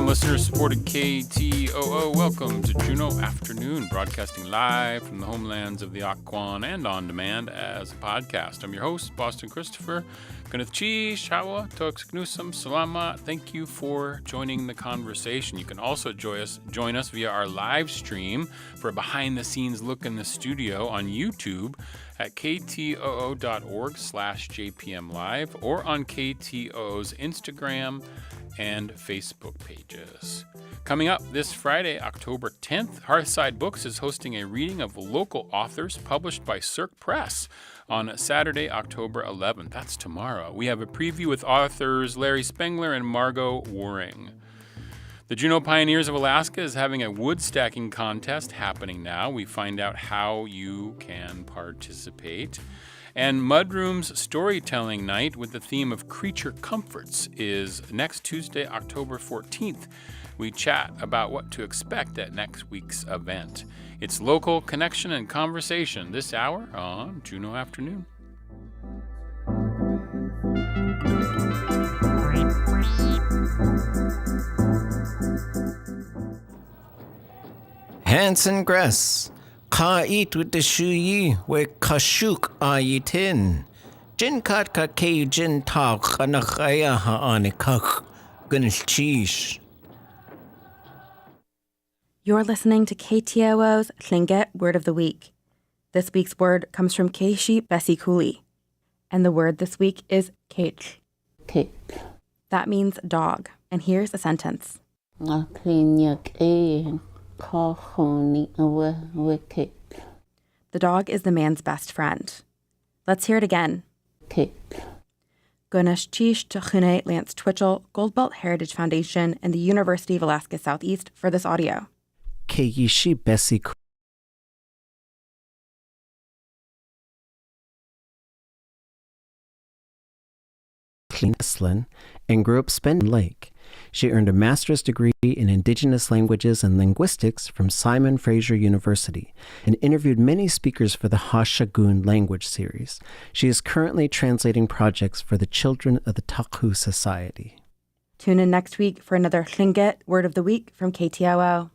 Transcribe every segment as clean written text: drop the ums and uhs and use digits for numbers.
Listener-supported KTOO, welcome to Juneau Afternoon, broadcasting live from the homelands of the Occoquan and on demand as a podcast. I'm your host, Boston Christopher. Gunathchi, Shawa, Toksgnusam, Salama. Thank you for joining the conversation. You can also join us via our live stream for a behind-the-scenes look in the studio on YouTube at ktoo.org/jpmlive or on KTOO's Instagram and Facebook pages. Coming up this Friday, October 10th, Hearthside Books is hosting a reading of local authors published by Cirque Press. On Saturday, October 11th, that's tomorrow, we have a preview with authors Larry Spengler and Margot Waring. The Juneau Pioneers of Alaska is having a wood stacking contest happening now. We find out how you can participate. And Mudrooms Storytelling Night with the theme of creature comforts is next Tuesday, October 14th. We chat about what to expect at next week's event. It's local connection and conversation this hour on Juneau Afternoon. Hanson Gress. Ka eat with the shuyi we kashuk ayitin. Jin kat ka ke jin tak anakaya ha anikak gunchish. You're listening to KTOO's Tlingit Word of the Week. This week's word comes from Keishi Bessie Cooley. And the word this week is kate. Kate. That means dog. And here's a sentence. The dog is the man's best friend. Let's hear it again. Kate. Gunash Chish to Juneau Lance Twitchell, Goldbelt Heritage Foundation, and the University of Alaska Southeast for this audio. Keishi Bessie Cooley and grew up Spend Lake. She earned a master's degree in Indigenous Languages and Linguistics from Simon Fraser University and interviewed many speakers for the Hashagun language series. She is currently translating projects for the children of the Taku Society. Tune in next week for another Tlingit Word of the Week from KTOO.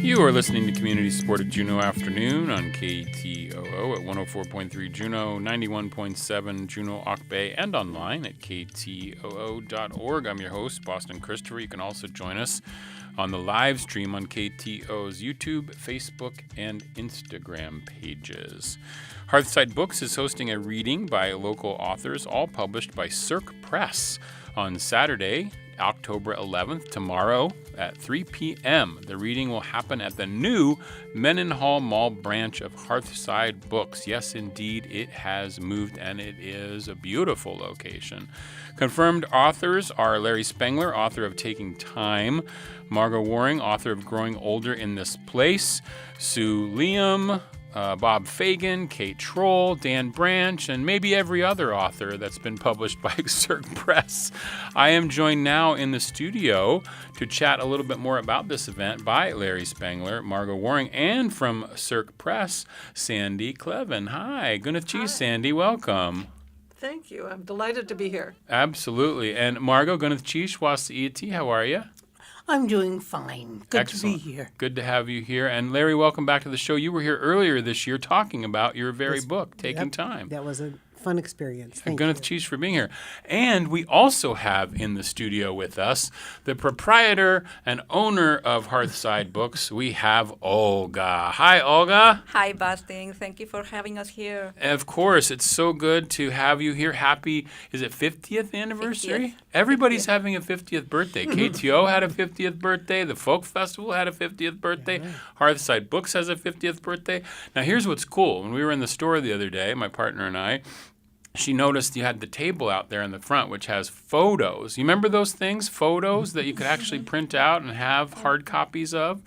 You are listening to community-supported Juneau Afternoon on KTOO at 104.3 Juneau, 91.7 Juneau Ock Bay, and online at ktoo.org. I'm your host, Boston Christopher. You can also join us on the live stream on KTOO's YouTube, Facebook, and Instagram pages. Hearthside Books is hosting a reading by local authors, all published by Cirque Press, on Saturday, October 11th, tomorrow at 3 p.m. The reading will happen at the new Mendenhall Mall branch of Hearthside Books. Yes, indeed, it has moved, and it is a beautiful location. Confirmed authors are Larry Spengler, author of Taking Time, Margot Waring, author of Growing Older in This Place, Sue Liam, Bob Fagan, Kate Troll, Dan Branch, and maybe every other author that's been published by Cirque Press. I am joined now in the studio to chat a little bit more about this event by Larry Spengler, Margot Waring, and from Cirque Press, Sandy Clevin. Hi, Gunathchi, Sandy, welcome. Thank you. I'm delighted to be here. Absolutely. And Margot, Gunathchi, Swasti, how are you? I'm doing fine. Good Excellent. to be here. Good to have you here. And Larry, welcome back to the show. You were here earlier this year talking about your very book, Taking Time. That was a fun experience. And Gunathchi for being here. And we also have in the studio with us the proprietor and owner of Hearthside Books. We have Olga. Hi, Olga. Hi, Boston. Thank you for having us here. Of course. It's so good to have you here. Happy, is it 50th anniversary? 50th. Everybody's having a 50th birthday. KTO had a 50th birthday. The Folk Festival had a 50th birthday. Yeah, right. Hearthside Books has a 50th birthday. Now, here's what's cool. When we were in the store the other day, my partner and I, she noticed you had the table out there in the front, which has photos. You remember those things, photos that you could actually print out and have hard copies of?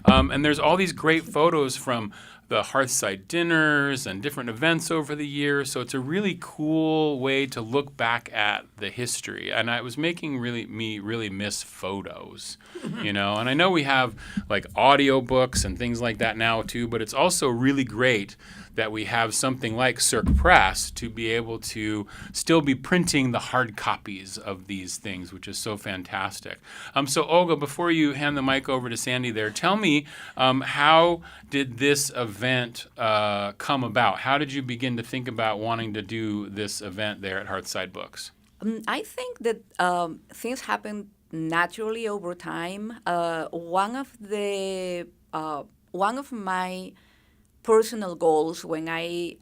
And there's all these great photos from the Hearthside dinners and different events over the years. So it's a really cool way to look back at the history. And I was making me really miss photos, you know. And I know we have like audiobooks and things like that now too, but it's also really great that we have something like Cirque Press to be able to still be printing the hard copies of these things, which is so fantastic. So Olga, before you hand the mic over to Sandy there, tell me how did this event come about? How did you begin to think about wanting to do this event there at Hearthside Books? I think that things happen naturally over time. One of my personal goals when I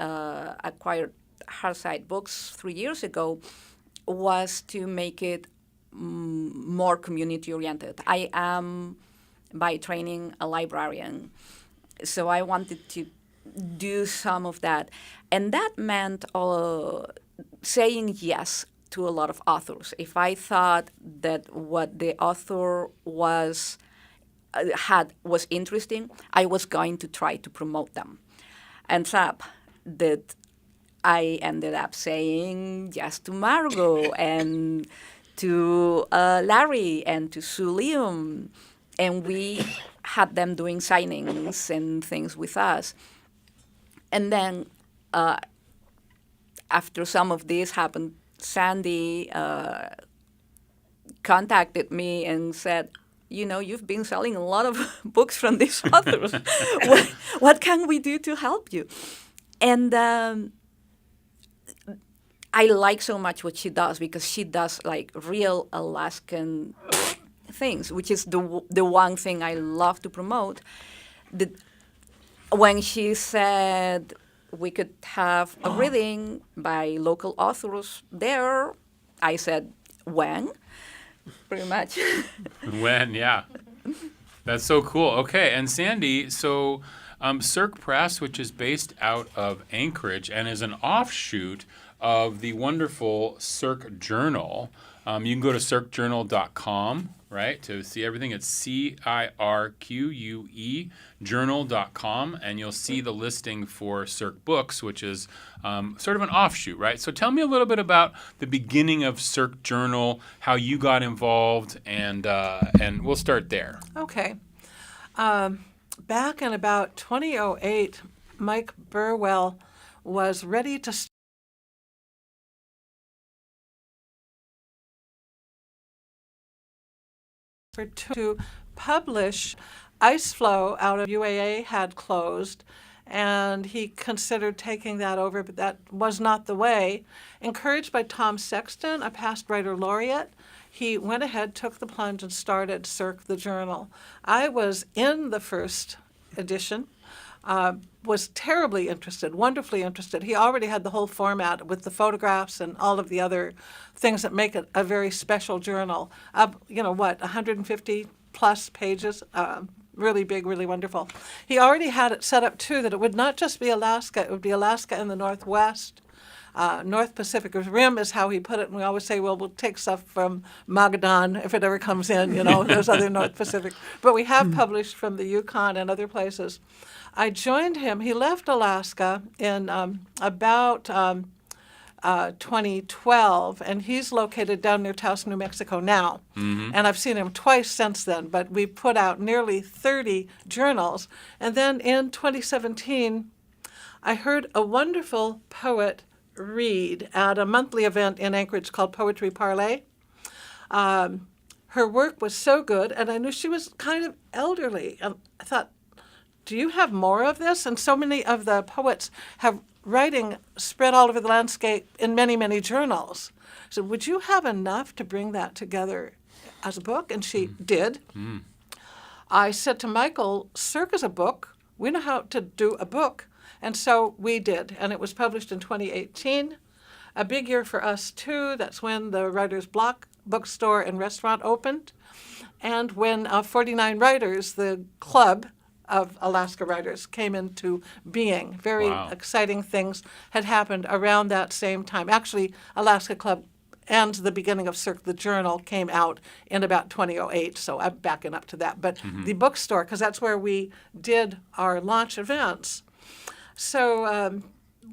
acquired Hearthside Books 3 years ago was to make it more community-oriented. I am, by training, a librarian, so I wanted to do some of that. And that meant saying yes to a lot of authors. If I thought that what the author was interesting, I was going to try to promote them. And so that I ended up saying yes to Margot and to Larry and to Sue Liam. And we had them doing signings and things with us. And then after some of this happened, Sandy contacted me and said, you know, you've been selling a lot of books from these authors. What can we do to help you? And I like so much what she does because she does like real Alaskan things, which is the one thing I love to promote. When she said we could have a reading by local authors there, I said, when? Pretty much. When, yeah. That's so cool. Okay, and Sandy, so Cirque Press, which is based out of Anchorage and is an offshoot of the wonderful Cirque Journal. You can go to cirquejournal.com, right, to see everything. It's CIRQUE journal.com, and you'll see the listing for Cirque Books, which is sort of an offshoot, right? So tell me a little bit about the beginning of Cirque Journal, how you got involved, and we'll start there. Okay. Back in about 2008, Mike Burwell was ready to publish. Ice Flow out of UAA had closed, and he considered taking that over, but that was not the way. Encouraged by Tom Sexton, a past writer laureate, he went ahead, took the plunge, and started Cirque the Journal. I was in the first edition, was terribly interested, wonderfully interested. He already had the whole format with the photographs and all of the other things that make it a very special journal. 150 plus pages, really big, really wonderful. He already had it set up, too, that it would not just be Alaska, it would be Alaska in the Northwest, North Pacific Rim is how he put it, and we always say, well, we'll take stuff from Magadan if it ever comes in, those other North Pacific. But we have published from the Yukon and other places. I joined him. He left Alaska in about 2012, and he's located down near Taos, New Mexico now. Mm-hmm. And I've seen him twice since then, but we put out nearly 30 journals. And then in 2017, I heard a wonderful poet read at a monthly event in Anchorage called Poetry Parlay. Her work was so good, and I knew she was kind of elderly. And I thought, do you have more of this? And so many of the poets have writing spread all over the landscape in many, many journals. So would you have enough to bring that together as a book? And she did. Mm. I said to Michael, Cirque is a book. We know how to do a book. And so we did. And it was published in 2018. A big year for us, too. That's when the Writer's Block bookstore and restaurant opened. And when 49 Writers, the club, of Alaska writers came into being. Very Wow. exciting things had happened around that same time. Actually, Alaska Club and the beginning of Cirque the Journal came out in about 2008, so I'm backing up to that. But the bookstore, because that's where we did our launch events. So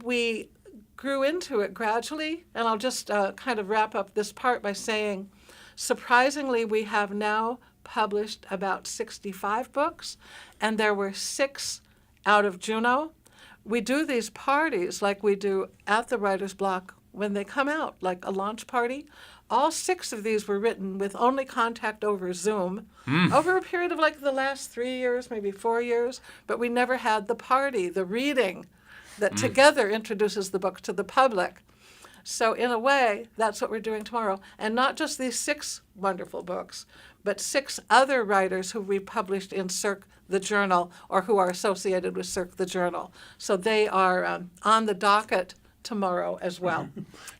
we grew into it gradually, and I'll just kind of wrap up this part by saying, surprisingly, we have now published about 65 books, and there were 6 out of Juneau. We do these parties like we do at the Writer's Block when they come out, like a launch party. All 6 of these were written with only contact over Zoom over a period of like the last 3 years, maybe 4 years, but we never had the party, the reading that together introduces the book to the public. So in a way, that's what we're doing tomorrow. And not just these 6 wonderful books, but 6 other writers who we published in Cirque the Journal or who are associated with Cirque the Journal. So they are on the docket tomorrow as well.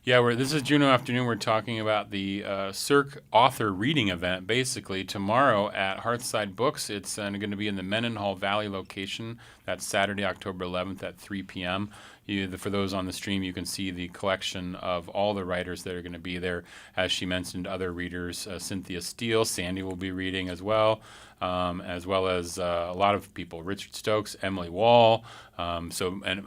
Yeah, this is Juneau Afternoon. We're talking about the Cirque author reading event, basically, tomorrow at Hearthside Books. It's going to be in the Mendenhall Valley location. That's Saturday, October 11th at 3 p.m. For those on the stream, you can see the collection of all the writers that are going to be there. As she mentioned, other readers, Cynthia Steele, Sandy will be reading as well as a lot of people, Richard Stokes, Emily Wall, and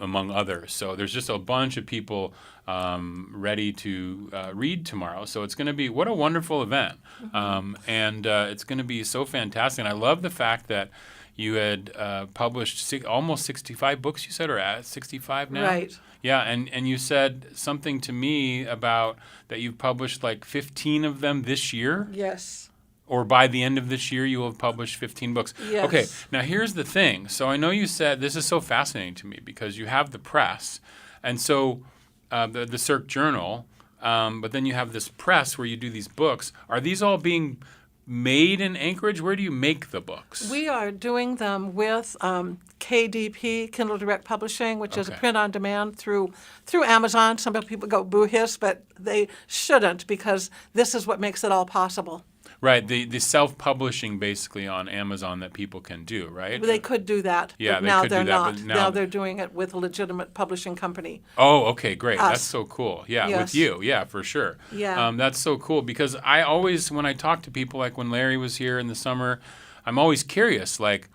among others. So there's just a bunch of people ready to read tomorrow. So it's going to be, what a wonderful event. And it's going to be so fantastic. And I love the fact that you had published almost 65 books, you said, or at 65 now? Right. Yeah, and you said something to me about that you've published like 15 of them this year? Yes. Or by the end of this year, you will have published 15 books. Yes. Okay, now here's the thing. So I know you said, this is so fascinating to me because you have the press, and so the Cirque Journal, but then you have this press where you do these books. Are these all being made in Anchorage? Where do you make the books? We are doing them with KDP, Kindle Direct Publishing, which is a print on demand through Amazon. Some people go boo-hiss, but they shouldn't because this is what makes it all possible. Right, the self-publishing basically on Amazon that people can do, right? They could do that, Yeah, but they now could they're do that, not. but Now they're doing it with a legitimate publishing company. Oh, okay, great. Us. That's so cool. Yeah, Yes. with you. Yeah, for sure. Yeah. That's so cool because I always, when I talk to people, like when Larry was here in the summer, I'm always curious, like,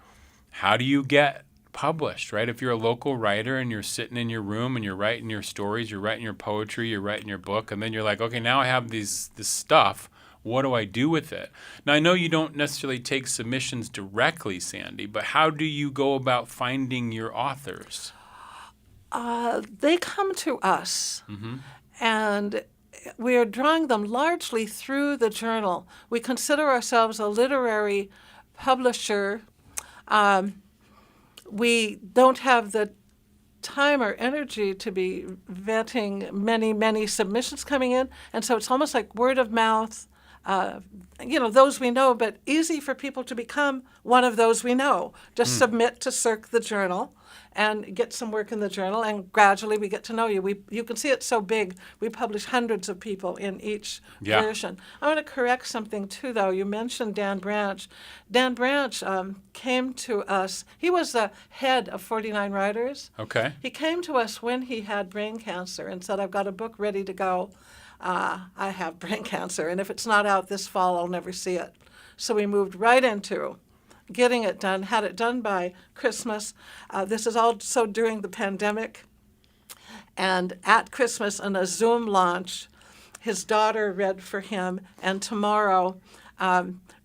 how do you get published, right? If you're a local writer and you're sitting in your room and you're writing your stories, you're writing your poetry, you're writing your book, and then you're like, okay, now I have this stuff. What do I do with it? Now, I know you don't necessarily take submissions directly, Sandy, but how do you go about finding your authors? They come to us, and we are drawing them largely through the journal. We consider ourselves a literary publisher. We don't have the time or energy to be vetting many submissions coming in, and so it's almost like word of mouth. Those we know, but easy for people to become one of those we know. Just submit to Cirque the Journal and get some work in the journal, and gradually we get to know you. You can see it's so big. We publish hundreds of people in each version. I want to correct something, too, though. You mentioned Dan Branch. Dan Branch came to us. He was the head of 49 Writers. Okay. He came to us when he had brain cancer and said, I've got a book ready to go. I have brain cancer, and if it's not out this fall, I'll never see it. So we moved right into getting it done, had it done by Christmas. This is also during the pandemic. And at Christmas, in a Zoom launch, his daughter read for him, and tomorrow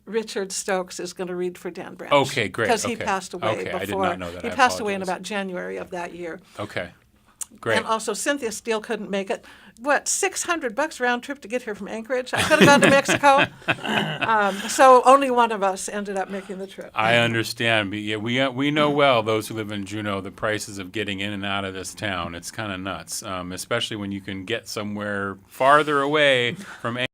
Richard Stokes is going to read for Dan Branch. Okay, great. Because he passed away before. I did not know that. He passed away in about January of that year. Okay, great. And also Cynthia Steele couldn't make it. What, $600 round trip to get here from Anchorage? I could have gone to Mexico. So only one of us ended up making the trip. I understand. But yeah, we know well, those who live in Juneau, the prices of getting in and out of this town. It's kind of nuts, especially when you can get somewhere farther away from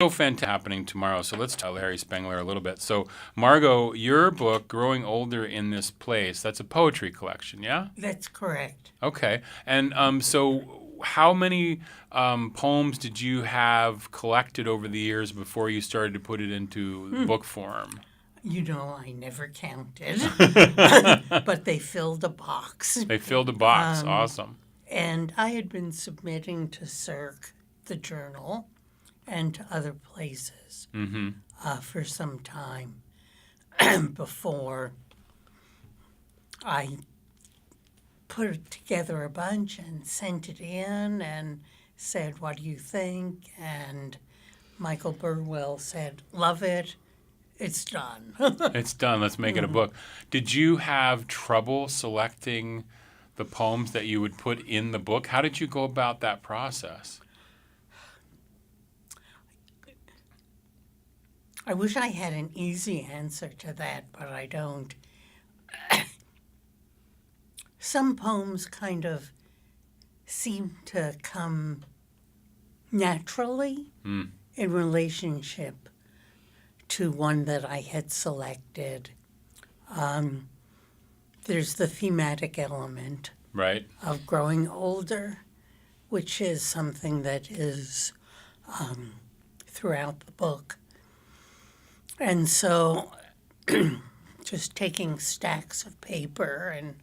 so fantastic happening tomorrow. So let's tell Larry Spengler a little bit. So Margot, your book, Growing Older in This Place, that's a poetry collection, yeah? That's correct. Okay. And so how many poems did you have collected over the years before you started to put it into book form? I never counted, but they filled a box. They filled a box. Awesome. And I had been submitting to Cirque, the journal, and to other places for some time before I put together a bunch and sent it in and said, "What do you think?" And Michael Burwell said, "Love it. It's done." It's done. Let's make it a book. Did you have trouble selecting the poems that you would put in the book? How did you go about that process? I wish I had an easy answer to that, but I don't. Some poems kind of seem to come naturally in relationship to one that I had selected. There's the thematic element Right. of growing older, which is something that is throughout the book. And so just taking stacks of paper and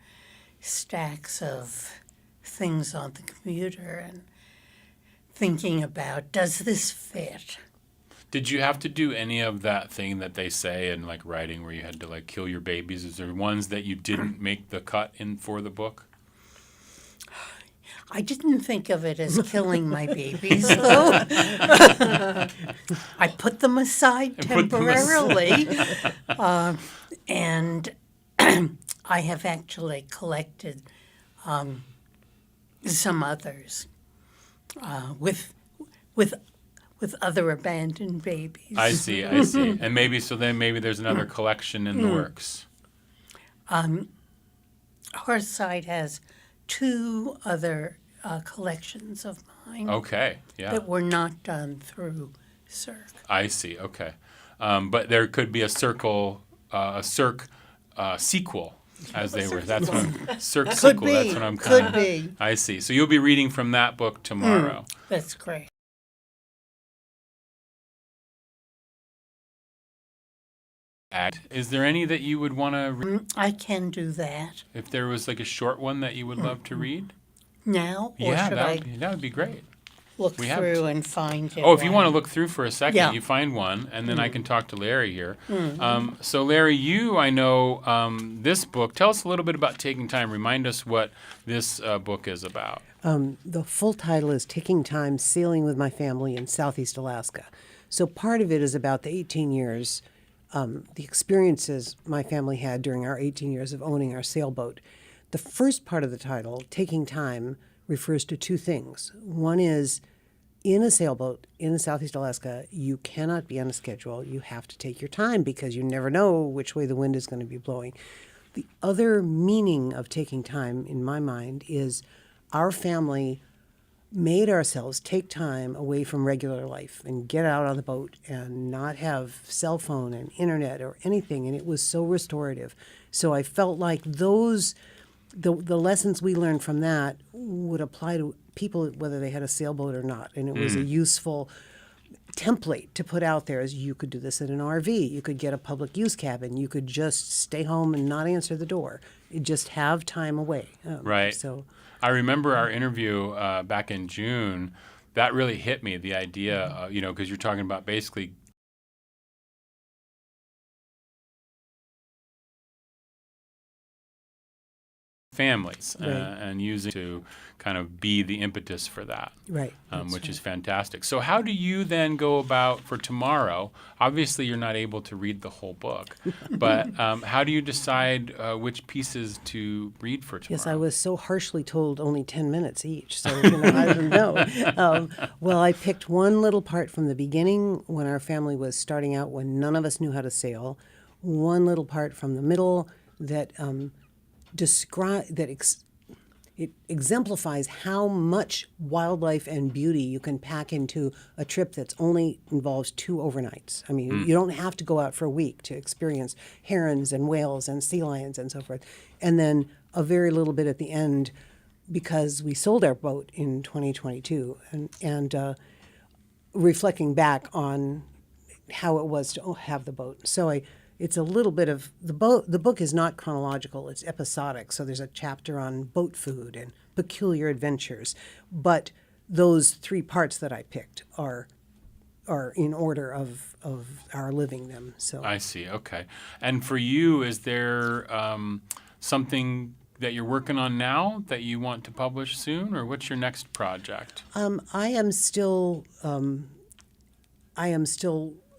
stacks of things on the computer and thinking about, does this fit? Did you have to do any of that thing that they say in like writing where you had to like kill your babies? Is there ones that you didn't make the cut in for the book? I didn't think of it as killing my babies, though. I put them aside temporarily. And I have actually collected some others with other abandoned babies. I see. And maybe there's another collection in the works. Hearthside has 2 other collections of mine Okay. Yeah. that were not done through Cirque. I see. Okay. But there could be a Cirque sequel, as they were. That's what Cirque sequel. be. That's what I'm Could be. I see. So you'll be reading from that book tomorrow. That's great. Is there any that you would want to read? I can do that If there was like a short one that you would love to read? now, or should I that would be great. look we have through and find it? Oh, if you want to look through for a second, Yeah. you find one, and then I can talk to Larry here. So, Larry, I know this book. Tell us a little bit about Taking Time. Remind us what this book is about. The full title is Taking Time, Sailing with My Family in Southeast Alaska. So part of it is about the 18 years, the experiences my family had during our 18 years of owning our sailboat. The first part of the title, Taking Time, refers to 2 things. One is, in a sailboat in Southeast Alaska, you cannot be on a schedule. You have to take your time because you never know which way the wind is going to be blowing. The other meaning of taking time, in my mind, is our family made ourselves take time away from regular life and get out on the boat and not have cell phone and internet or anything, and it was so restorative. So I felt like the lessons we learned from that would apply to people whether they had a sailboat or not, and it was a useful template to put out there. As you could do this in an RV, you could get a public use cabin, you could just stay home and not answer the door, you just have time away. Right. So I remember our interview back in June. That really hit me, the idea, because you're talking about basically families Right. and using to kind of be the impetus for that, right, which is fantastic. So how do you then go about for tomorrow? Obviously, you're not able to read the whole book, but how do you decide which pieces to read for tomorrow? Yes, I was so harshly told only 10 minutes each, so I don't know. Well, I picked one little part from the beginning when our family was starting out, when none of us knew how to sail, one little part from the middle that it exemplifies how much wildlife and beauty you can pack into a trip that's only involves 2 overnights. I mean, you don't have to go out for a week to experience herons and whales and sea lions and so forth. And then a very little bit at the end because we sold our boat in 2022, and reflecting back on how it was to have the boat. So it's a little bit of the boat. The book is not chronological; it's episodic. So there's a chapter on boat food and peculiar adventures. But those 3 parts that I picked are in order of our living them. So I see. Okay. And for you, is there something that you're working on now that you want to publish soon, or what's your next project? I am still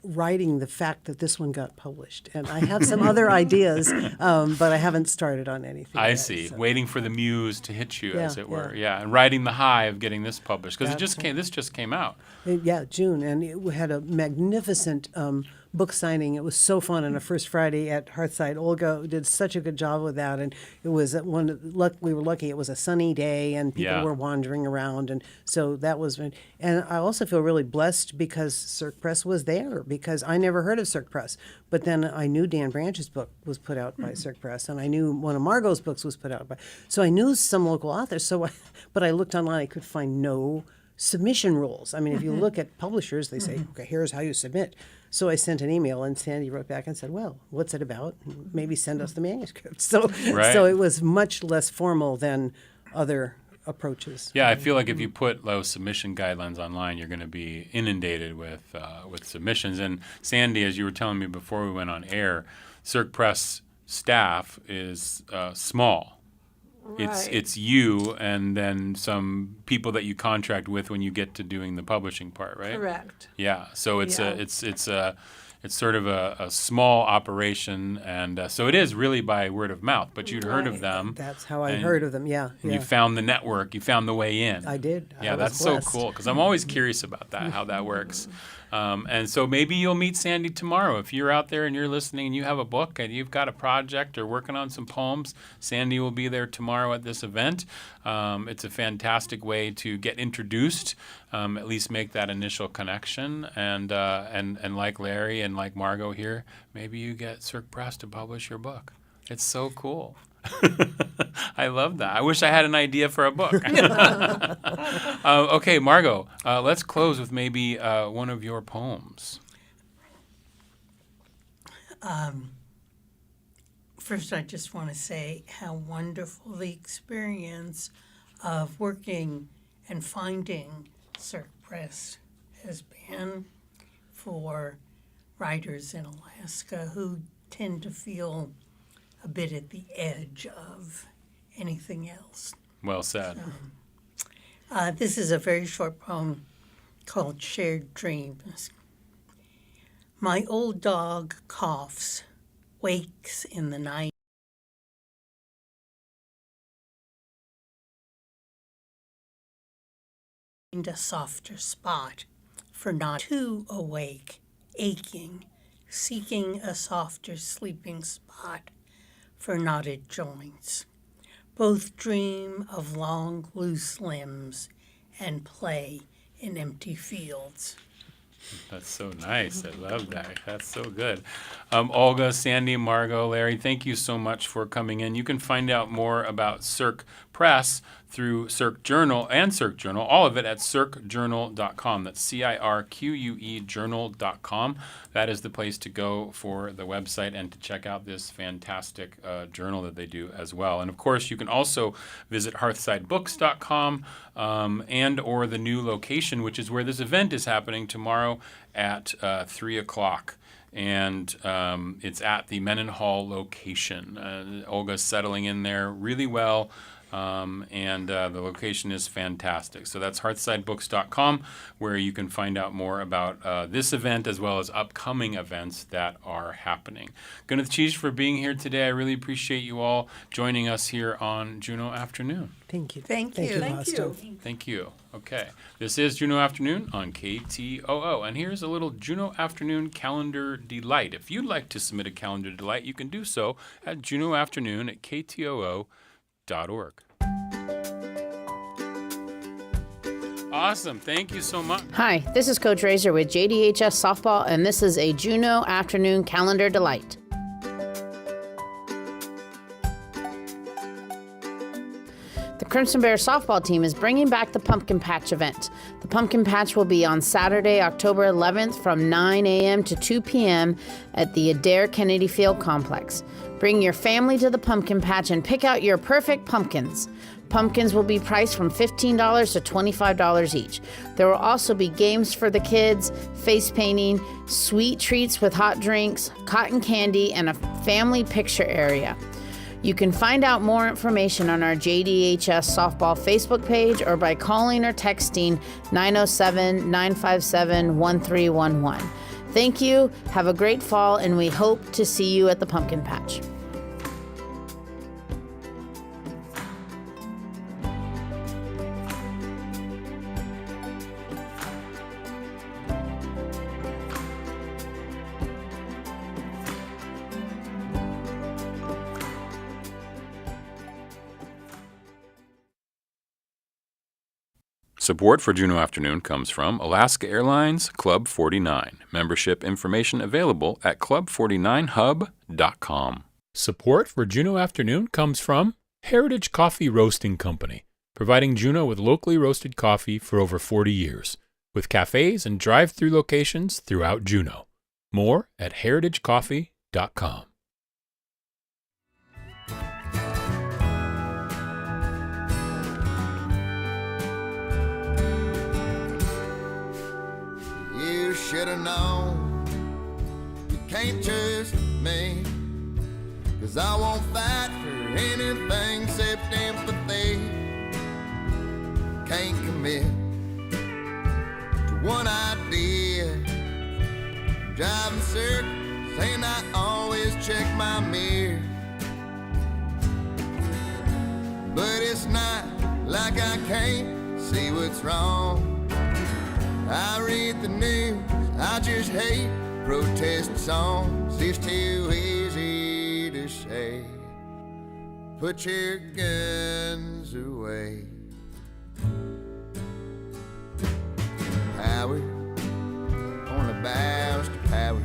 writing the fact that this one got published, and I have some other ideas, but I haven't started on anything. I yet, see. so. Waiting for the muse to hit you, as Yeah, it were. Yeah, and riding the high of getting this published, because this just came out. Yeah, June, and it had a magnificent book signing. It was so fun on a first Friday at Hearthside. Olga did such a good job with that, and it was we were lucky. It was a sunny day, and people were wandering around, and so that was. And I also feel really blessed because Cirque Press was there, because I never heard of Cirque Press, but then I knew Dan Branch's book was put out by Cirque Press, and I knew one of Margot's books was put out by. So I knew some local authors. But I looked online, I could find no submission rules. I mean, if you look at publishers, they say, okay, here's how you submit. So I sent an email, and Sandy wrote back and said, well, what's it about? Maybe send us the manuscript. So it was much less formal than other approaches. Yeah, I feel like if you put those submission guidelines online, you're going to be inundated with submissions. And Sandy, as you were telling me before we went on air, Cirque Press staff is small. Right. It's you and then some people that you contract with when you get to doing the publishing part, right? Correct. Yeah. So it's sort of a small operation, and so it is really by word of mouth. But you'd heard of them. That's how I heard of them. Yeah. And you found the network. You found the way in. I did. Yeah, that's so cool, because I'm always curious about that, how that works. And so maybe you'll meet Sandy tomorrow. If you're out there and you're listening and you have a book and you've got a project or working on some poems, Sandy will be there tomorrow at this event. It's a fantastic way to get introduced, at least make that initial connection. And like Larry and like Margot here, maybe you get Cirque Press to publish your book. It's so cool. I love that. I wish I had an idea for a book. Okay, Margot, let's close with maybe one of your poems. First, I just want to say how wonderful the experience of working and finding Cirque Press has been for writers in Alaska who tend to feel a bit at the edge of anything else. Well said. This is a very short poem called Shared Dreams. My old dog coughs, wakes in the night. Find a softer spot for not too awake, aching, seeking a softer sleeping spot for knotted joints. Both dream of long, loose limbs and play in empty fields. That's so nice. I love that. That's so good. Olga, Sandy, Margot, Larry, thank you so much for coming in. You can find out more about Cirque Press through Cirque Journal and Cirque Journal, all of it at cirquejournal.com. That's CIRQUE journal.com. That is the place to go for the website and to check out this fantastic journal that they do as well. And of course, you can also visit hearthsidebooks.com and or the new location, which is where this event is happening tomorrow at 3 o'clock. And it's at the Mendenhall location. Olga's settling in there really well. And the location is fantastic. So that's hearthsidebooks.com, where you can find out more about this event as well as upcoming events that are happening. Gunnar Cheese for being here today. I really appreciate you all joining us here on Juneau Afternoon. Thank you. Thank you. Fausto. Thank you. Okay. This is Juneau Afternoon on KTOO. And here's a little Juneau Afternoon calendar delight. If you'd like to submit a calendar delight, you can do so at Juneau Afternoon at KTOO.org. Awesome. Thank you so much. Hi, this is Coach Razor with JDHS Softball, and this is a Juneau Afternoon Calendar Delight. The Crimson Bear softball team is bringing back the Pumpkin Patch event. The Pumpkin Patch will be on Saturday, October 11th from 9 a.m. to 2 p.m. at the Adair Kennedy Field Complex. Bring your family to the Pumpkin Patch and pick out your perfect pumpkins. Pumpkins will be priced from $15 to $25 each. There will also be games for the kids, face painting, sweet treats with hot drinks, cotton candy, and a family picture area. You can find out more information on our JDHS softball Facebook page or by calling or texting 907-957-1311. Thank you, have a great fall, and we hope to see you at the Pumpkin Patch. Support for Juneau Afternoon comes from Alaska Airlines Club 49. Membership information available at club49hub.com. Support for Juneau Afternoon comes from Heritage Coffee Roasting Company, providing Juneau with locally roasted coffee for over 40 years, with cafes and drive-through locations throughout Juneau. More at heritagecoffee.com. You should have known you can't trust me, 'cause I won't fight for anything except empathy. Can't commit to one idea, driving circles and I always check my mirror. But it's not like I can't see what's wrong. I read the news, I just hate protest songs. It's too easy to say, put your guns away. Power only bows to power.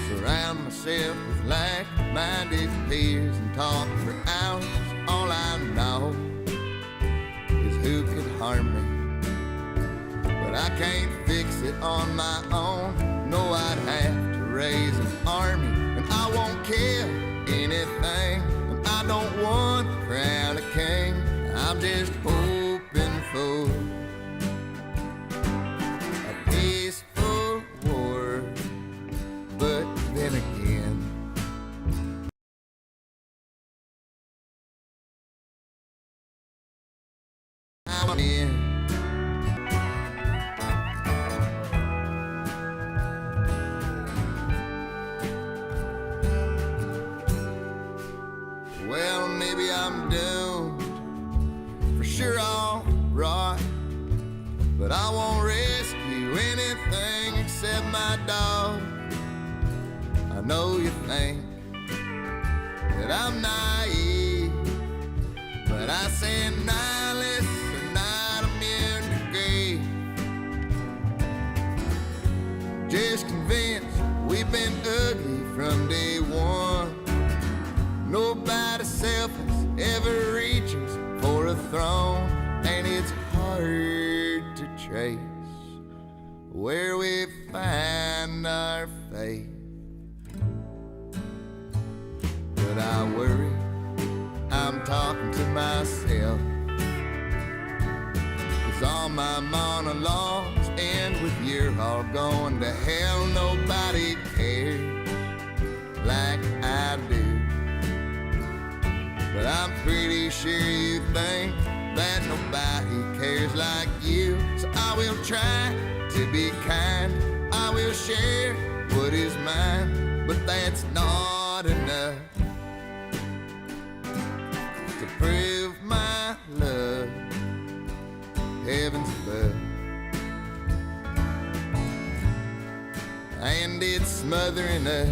Surround myself with like-minded peers and talk for hours. All I know is who could harm me. But I can't fix it on my own. No, I'd have to raise an army, and I won't kill anything, and I don't want the crown of king. I'm just hoping for a peaceful war. But then again, I'm in. Well, maybe I'm doomed, for sure I'll rot, but I won't rescue anything except my dog. I know you think that I'm naive, but I say nihilist and not immune to grief. Just convinced we've been ugly from day one. Nobody selfish ever reaches for a throne, and it's hard to trace where we find our faith. But I worry I'm talking to myself, 'cause all my monologues end with you're all going to hell. Nobody cares like I do. But I'm pretty sure you think that nobody cares like you. So I will try to be kind, I will share what is mine, but that's not enough to prove my love, heaven's above. And it's smothering us.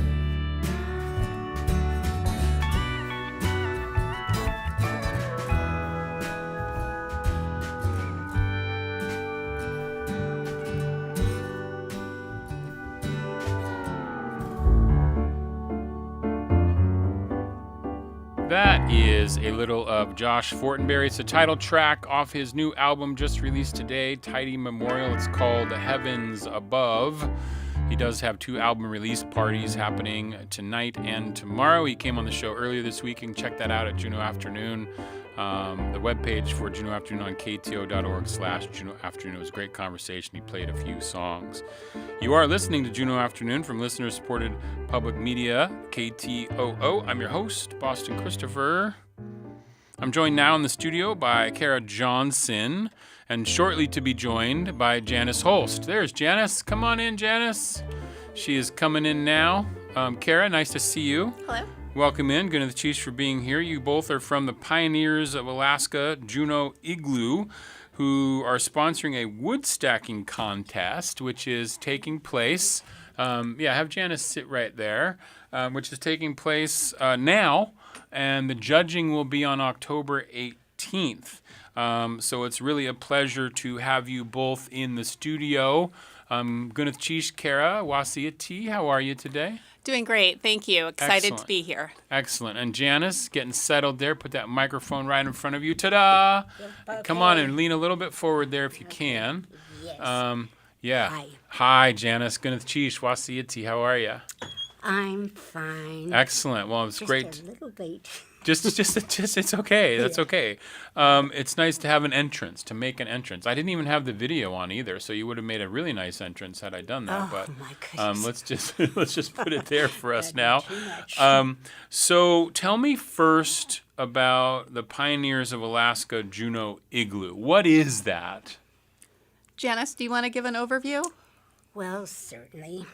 That That is a little of Josh Fortenberry. It's a title track off his new album just released today, Tidy Memorial. It's called Heavens Above. He does have 2 album release parties happening tonight and tomorrow. He came on the show earlier this week. You can check that out at Juneau Afternoon. The webpage for Juneau Afternoon on kto.org/Juneau Afternoon. It was a great conversation. He played a few songs. You are listening to Juneau Afternoon from listener-supported public media, KTOO. I'm your host, Boston Christopher. I'm joined now in the studio by Kara Johnson, and shortly to be joined by Janice Holst. There's Janice. Come on in, Janice. She is coming in now. Kara, nice to see you. Hello. Welcome in. Good to Chiefs for being here. You both are from the Pioneers of Alaska, Juneau Igloo, who are sponsoring a wood stacking contest, which is taking place. Have Janice sit right there, which is taking place now, and the judging will be on October 18th. So it's really a pleasure to have you both in the studio. Gunath Chish, Kara, Wasiati, how are you today? Doing great. Thank you. Excited Excellent. to be here. Excellent. And Janice, getting settled there. Put that microphone right in front of you. Ta-da! Okay. Come on and lean a little bit forward there if you can. Yes. Hi. Hi, Janice. Gunath Chish, Wasiati, how are you? I'm fine. Excellent. Well, it's Just great. a little late. Just, it's okay. That's okay. It's nice to have an entrance, to make an entrance. I didn't even have the video on either, so you would have made a really nice entrance had I done that. Oh, but my goodness. let's just put it there for us now. Too much. So tell me first about the Pioneers of Alaska Juneau Igloo. What is that? Janice, do you want to give an overview? Well, certainly.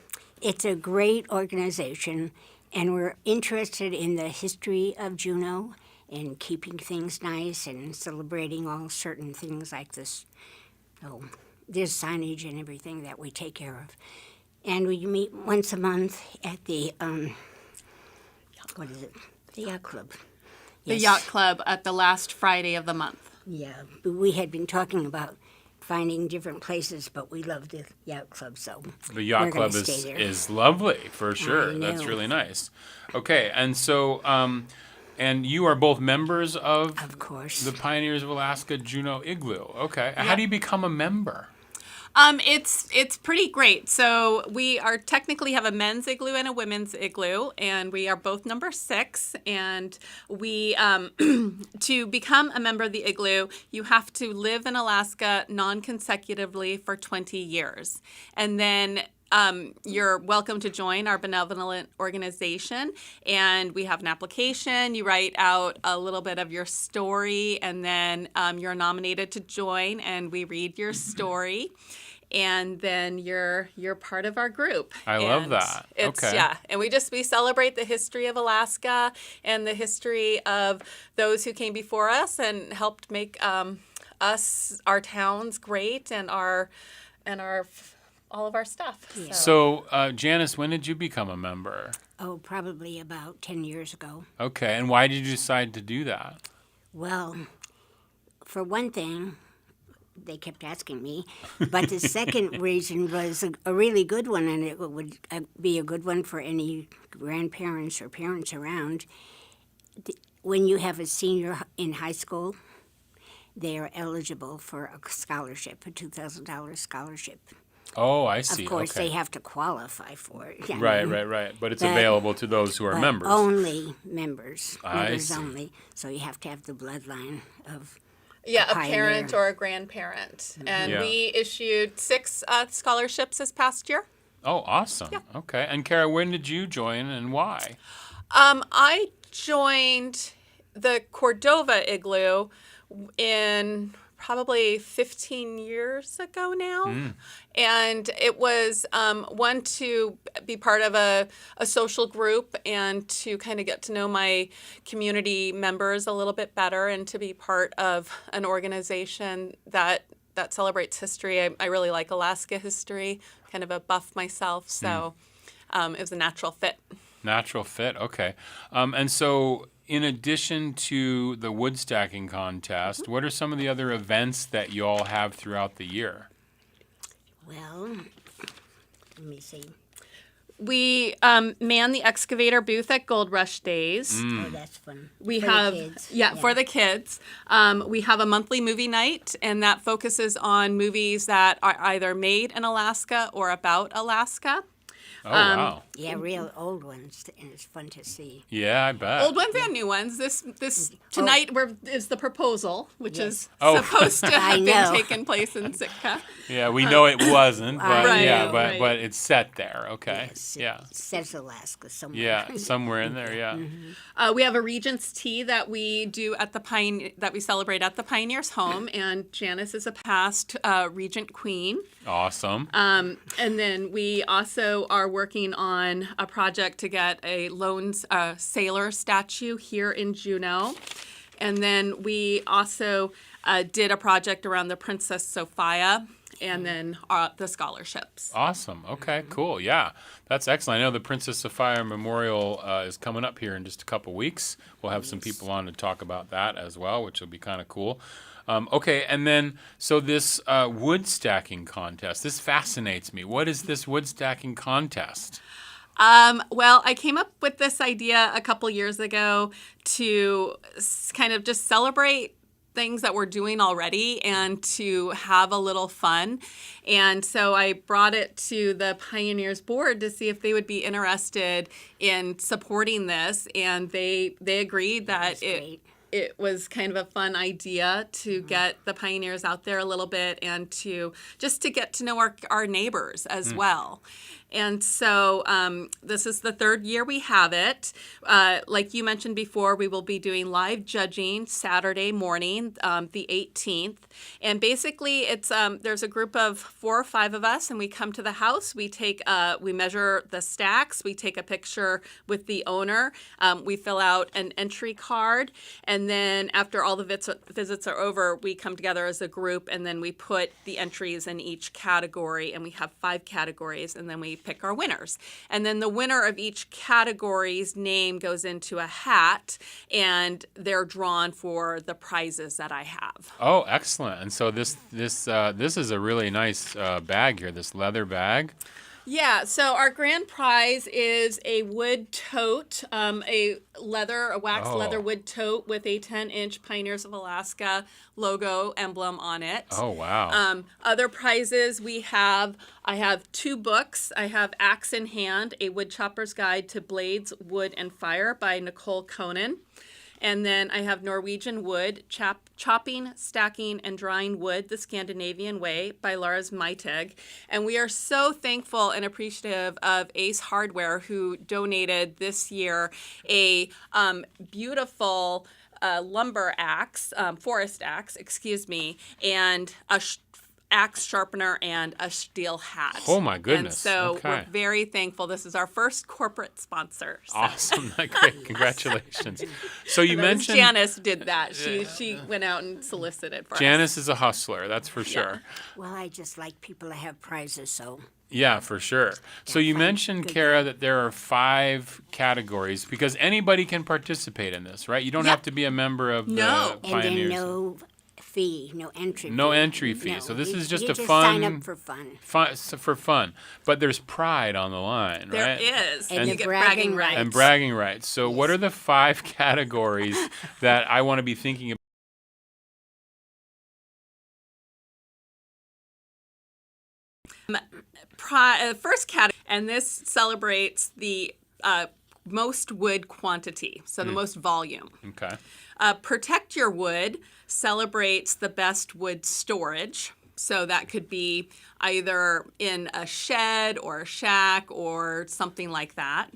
It's a great organization, and we're interested in the history of Juneau and keeping things nice and celebrating all certain things like this. Oh, there's signage and everything that we take care of. And we meet once a month at the, the yacht club. The Yes. Yacht Club at the last Friday of the month. Yeah, but we had been talking about finding different places, but we love the yacht club, so The yacht we're gonna club stay there. is lovely, for sure. I That's know. really nice. Okay, and so, and you are both members Of course. the Pioneers of Alaska Juneau Igloo. Okay. How do you become a member? It's pretty great. So we are technically have a men's igloo and a women's igloo, and we are both number 6. And we to become a member of the igloo, you have to live in Alaska non-consecutively for 20 years, and then you're welcome to join our benevolent organization, and we have an application. You write out a little bit of your story, and then you're nominated to join, and we read your story, and then you're part of our group. I love that. It's, Okay. Yeah, and we celebrate the history of Alaska and the history of those who came before us and helped make our towns great and our all of our stuff. Yeah. So, Janice, when did you become a member? Oh, probably about 10 years ago. Okay, and why did you decide to do that? Well, for one thing, they kept asking me, but the second reason was a really good one, and it would be a good one for any grandparents or parents around. When you have a senior in high school, they are eligible for a scholarship, a $2,000 scholarship. Oh, I see. Of course, okay. they have to qualify for it. Right. But it's But- available to those who are But members. Only members. I Members see. only. So you have to have the bloodline of Yeah, a pioneer. parent or a grandparent. And Yeah. we issued 6 scholarships this past year. Oh, awesome. Okay. And Kara, when did you join and why? I joined the Cordova Igloo in probably 15 years ago now. And it was one, to be part of a social group and to kind of get to know my community members a little bit better, and to be part of an organization that celebrates history. I really like Alaska history, kind of a buff myself, so it was a natural fit. Natural fit. Okay. And so, in addition to the wood stacking contest, what are some of the other events that you all have throughout the year? Well, let me see. We man the excavator booth at Gold Rush Days. Oh, that's fun. We For the have, kids. for the kids. We have a monthly movie night, and that focuses on movies that are either made in Alaska or about Alaska. Oh, wow. Yeah, real old ones, and it's fun to see. Yeah, I bet. Old ones and new ones. This tonight is the proposal, which is Oh. supposed to I have know. been taken place in Sitka. Yeah, we know it wasn't, but Right, yeah, right. but it's set there. Okay. Yes, Yeah. It says Alaska somewhere. Yeah, somewhere in there. Yeah. We have a Regent's tea that we do at that we celebrate at the Pioneers' home, and Janice is a past Regent Queen. Awesome. And then we also are working on a project to get a lone sailor statue here in Juneau. And then we also did a project around the Princess Sophia and then the scholarships. Awesome. Okay, cool. Yeah, that's excellent. I know the Princess Sophia Memorial is coming up here in just a couple weeks. We'll have some people on to talk about that as well, which will be kind of cool. Okay, and then, so this wood stacking contest, this fascinates me. What is this wood stacking contest? Well, I came up with this idea a couple years ago to kind of just celebrate things that we're doing already and to have a little fun. And so I brought it to the Pioneers board to see if they would be interested in supporting this. And they agreed that it was kind of a fun idea to get the Pioneers out there a little bit and to just to get to know our neighbors as well. And so this is the third year we have it. Like you mentioned before, we will be doing live judging Saturday morning, the 18th. And basically, it's there's a group of 4 or 5 of us, and we come to the house. We measure the stacks. We take a picture with the owner. We fill out an entry card, and then after all the visits are over, we come together as a group, and then we put the entries in each category, and we have 5 categories, and then we pick our winners. And then the winner of each category's name goes into a hat, and they're drawn for the prizes that I have. Oh, excellent. And so this is a really nice bag here, this leather bag. Yeah, so our grand prize is a wood tote, a wax leather wood tote with a 10-inch Pioneers of Alaska logo emblem on it. Oh, wow. Other prizes I have 2 books. I have Axe in Hand, a Woodchopper's Guide to Blades, Wood, and Fire by Nicole Conan. And then I have Norwegian Wood, Chopping, Stacking, and Drying Wood the Scandinavian Way by Lars Meiteg. And we are so thankful and appreciative of Ace Hardware, who donated this year a beautiful lumber axe, forest axe, and a axe sharpener and a steel hat. Oh, my goodness. And so Okay. we're very thankful. This is our first corporate sponsor. So. Awesome. Great. Congratulations. So you mentioned Janice did that. She went out and solicited for us. Janice is a hustler, that's for sure. Well, I just like people to have prizes, so. Yeah, for sure. So you mentioned, Kara, that there are 5 categories because anybody can participate in this, right? You don't have to be a member of the And Pioneers. then no fee, no entry fee. No entry fee. No, So this is just you a just fun. sign up for fun. For fun. But there's pride on the line, There right? is. And you the get bragging bragging rights. And bragging rights. So what are the 5 categories that I want to be thinking about? First category, and this celebrates the most wood quantity, so the most volume. Okay. Protect Your Wood celebrates the best wood storage. So that could be either in a shed or a shack or something like that.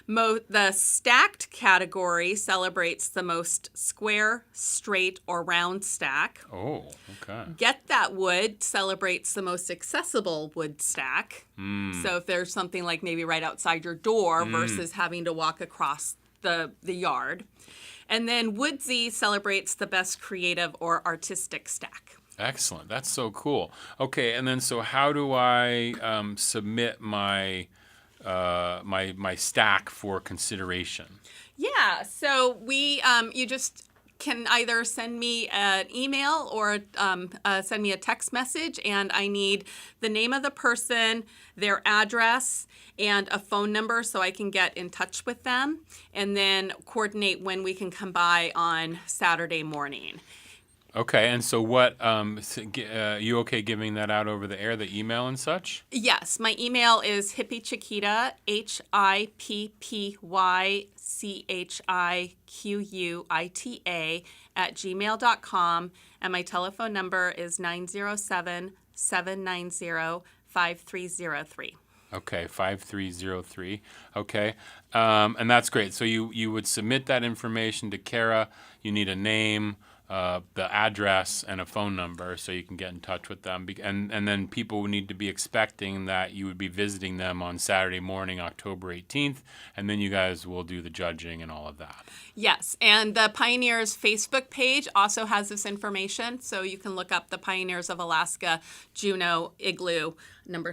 The stacked category celebrates the most square, straight, or round stack. Oh, okay. Get That Wood celebrates the most accessible wood stack. So if there's something like maybe right outside your door versus having to walk across the yard. And then Woodsy celebrates the best creative or artistic stack. Excellent. That's so cool. Okay, and then so how do I submit my my stack for consideration? Yeah, so we you just can either send me an email or send me a text message, and I need the name of the person, their address, and a phone number so I can get in touch with them and then coordinate when we can come by on Saturday morning. Okay, and so what, you okay giving that out over the air, the email and such? Yes, my email is hippychiquita, HIPPYCHIQUITA @gmail.com, and my telephone number is 907-790-5303. Okay, 5303. Okay, and that's great. So you would submit that information to Kara. You need a name, the address, and a phone number so you can get in touch with them. And then people would need to be expecting that you would be visiting them on Saturday morning, October 18th, and then you guys will do the judging and all of that. Yes, and the Pioneers Facebook page also has this information, so you can look up the Pioneers of Alaska Juneau Igloo number.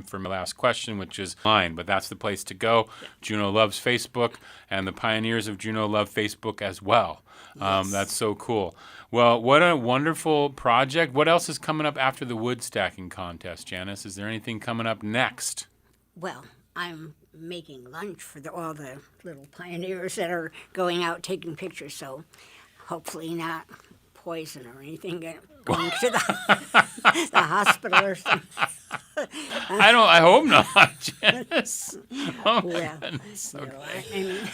For my last question, which is mine, but that's the place to go. Yeah. Juneau loves Facebook, and the Pioneers of Juneau love Facebook as well. Yes. That's so cool. Well, what a wonderful project. What else is coming up after the wood stacking contest, Janice? Is there anything coming up next? Well, I'm making lunch for all the little pioneers that are going out taking pictures, so hopefully not poison or anything going to the hospital or something. I hope not, Janice. Oh, well, goodness. Okay. I mean,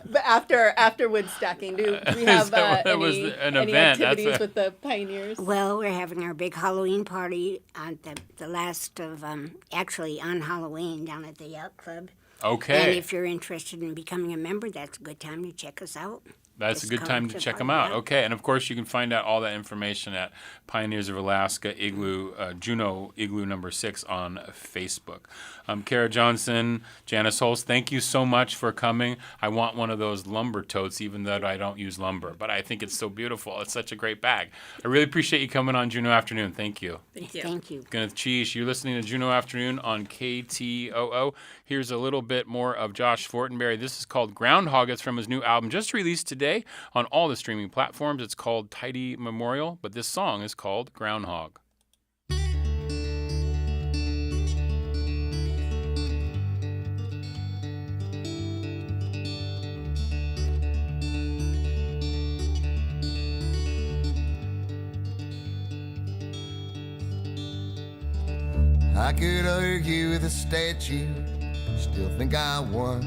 But after wood stacking, do we have any activities with the Pioneers? well, we're having our big Halloween party on the last of, actually on Halloween down at the Yacht Club. Okay. And if you're interested in becoming a member, that's a good time to check us out. That's a good time to check them out. Okay, and of course you can find out all that information at Pioneers of Alaska Igloo, Juneau Igloo number 6 on Facebook. Kara Johnson, Janice Holst, thank you so much for coming. I want one of those lumber totes, even though I don't use lumber, but I think it's so beautiful. It's such a great bag. I really appreciate you coming on Juneau Afternoon. Thank you. Thank you. Thank you. Gwyneth Cheesh, you're listening to Juneau Afternoon on KTOO. Here's a little bit more of Josh Fortenberry. This is called Groundhog. It's from his new album just released today on all the streaming platforms. It's called Tidy Memorial, but this song is called Groundhog. I could argue with a statue, still think I won.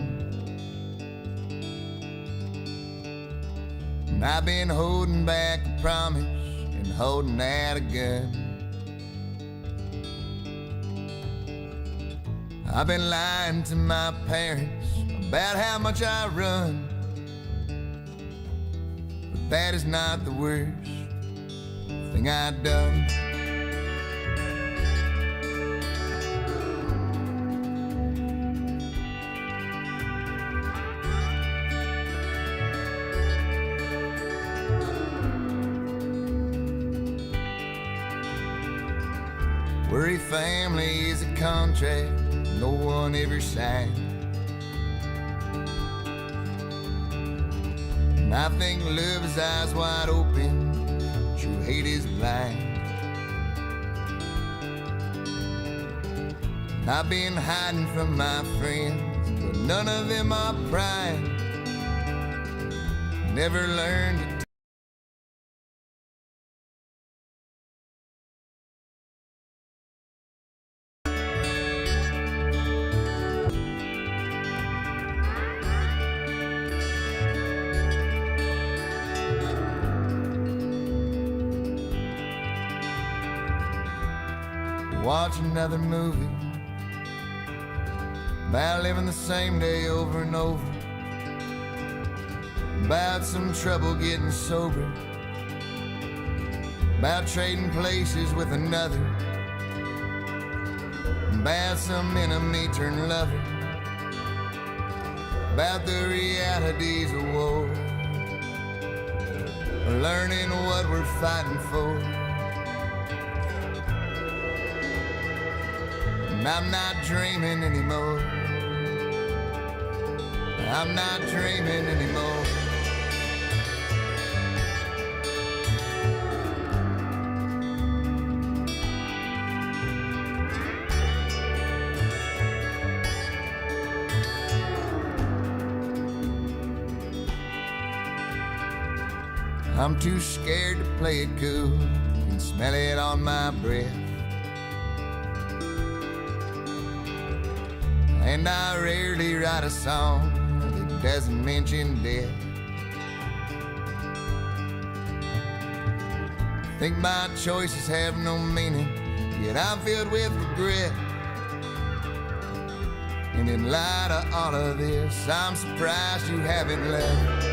And I've been holding back a promise and holding out a gun. I've been lying to my parents about how much I run. But that is not the worst thing I've done. Worry family is a contract no one ever signed. And I think love is eyes wide open, true hate is blind. And I've been hiding from my friends, but none of them are prying. Never learned to watch another movie about living the same day over and over, about some trouble getting sober, about trading places with another, about some enemy turned lover, about the realities of war, learning what we're fighting for. and I'm not dreaming anymore. I'm not dreaming anymore. I'm too scared to play it cool. You can smell it on my breath. And I rarely write a song that doesn't mention death. Think my choices have no meaning, yet I'm filled with regret. And in light of all of this, I'm surprised you haven't left.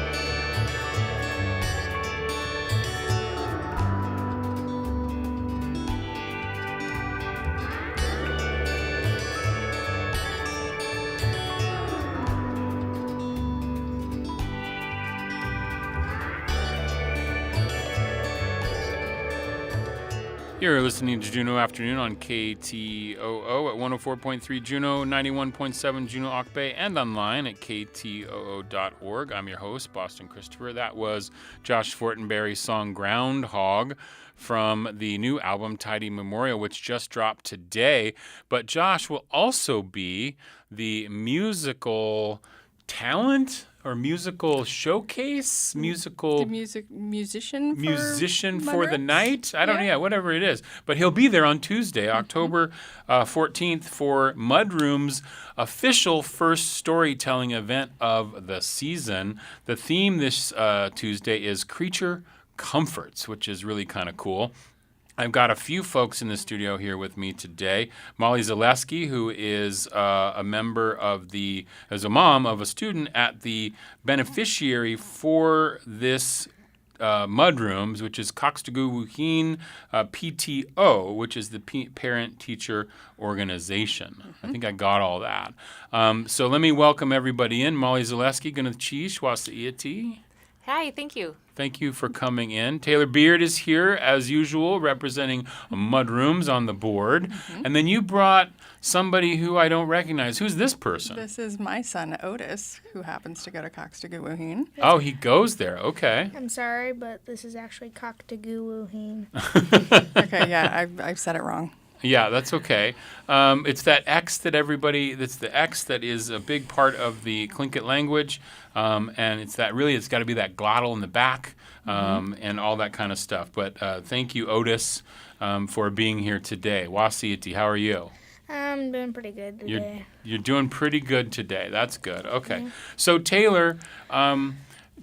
You're listening to Juneau Afternoon on KTOO at 104.3 Juneau, 91.7 Juneau Ock Bay, and online at ktoo.org. I'm your host, Boston Christopher. That was Josh Fortenberry's song Groundhog from the new album Tidy Memorial, which just dropped today. But Josh will also be the musical talent or musical showcase, musical musician for the night. I don't know, whatever it is. But he'll be there on Tuesday, October 14th for Mudrooms' official first storytelling event of the season. The theme this Tuesday is Creature Comforts, which is really kind of cool. I've got a few folks in the studio here with me today. Molly Zaleski, who is a member of as a mom of a student at the beneficiary for this Mudrooms, which is Coxtagoo-Wuheen PTO, which is the parent-teacher organization. I think I got all that. So let me welcome everybody in. Molly Zaleski, Gunachi, Shwasa Hi, thank you. Thank you for coming in. Taylor Beard is here, as usual, representing Mudrooms on the board. And then you brought somebody who I don't recognize. Who's this person? This is my son, Otis, who happens to go to Coxtagoo-Wuheen. Oh, he goes there. Okay. I'm sorry, but this is actually Coxtagoo-Wuheen. Okay, yeah, I've said it wrong. Yeah, that's okay. It's that X that's the X that is a big part of the Tlingit language. And it's got to be that glottal in the back and all that kind of stuff. But thank you, Otis, for being here today. Wasiiti, how are you? I'm doing pretty good today. You're doing pretty good today. That's good. Okay. So, Taylor,